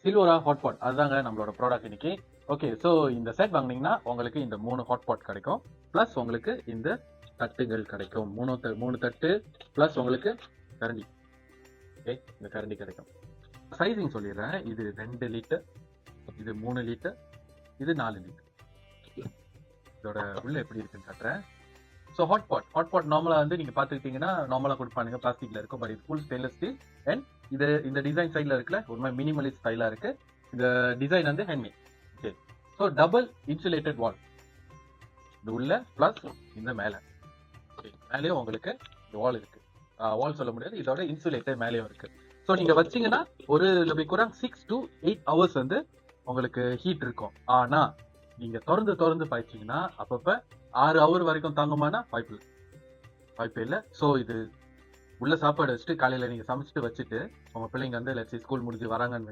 சில்வரா hot பாட் அதுதாங்க நம்மளோட product இன்னைக்கு. ஓகே, ஸோ இந்த செட் வாங்குனீங்கன்னா உங்களுக்கு இந்த 3 ஹாட் பாட் கிடைக்கும். ப்ளஸ் உங்களுக்கு இந்த தட்டுகள் கிடைக்கும். மூணு தட்டு ப்ளஸ் உங்களுக்கு கரண்டி. ஓகே, இந்த கரண்டி கிடைக்கும். சைசிங் சொல்லிடுறேன். இது 2 லிட்டர், இது 3 லிட்டர், இது 4 லிட்டர். இதோட உள்ள எப்படி இருக்குன்னு காட்டுறேன். ஸோ ஹாட் பாட் நார்மலாக வந்து நீங்கள் பார்த்துக்கிட்டிங்கன்னா நார்மலாக கொடுப்பானுங்க, பிளாஸ்டிக்கில் இருக்கும். பட் இது ஃபுல் ஸ்டெயின்லெஸ் ஸ்டீல். அண்ட் இது இந்த டிசைன் சைடில் இருக்குல்ல, ஒரு மாதிரி மினிமலிஸ்ட் ஸ்டைலாக இருக்கு. இந்த டிசைன் வந்து handmade. Okay, so double insulated wall இது உள்ள ப்ளஸ் இந்த மேலே. ஓகே, மேலேயும் உங்களுக்கு இந்த வால் இருக்கு. வால் சொல்ல முடியாது, இதோட இன்சுலேட்டர் மேலேயும் இருக்கு. ஸோ நீங்கள் வச்சிங்கன்னா ஒரு குறைஞ்ச 6 to 8 ஹவர்ஸ் வந்து உங்களுக்கு ஹீட் இருக்கும். ஆனால் நீங்கள் திறந்து பாய்ச்சிங்கன்னா அப்பப்போ 6 ஹவர் வரைக்கும் தாங்குமானா வாய்ப்பு இல்லை. ஸோ இது உள்ள சாப்பாடு வச்சுட்டு காலையில் நீங்கள் சமைச்சிட்டு வச்சுட்டு உங்கள் பிள்ளைங்க வந்து ஸ்கூல் முடிஞ்சு வராங்கன்னு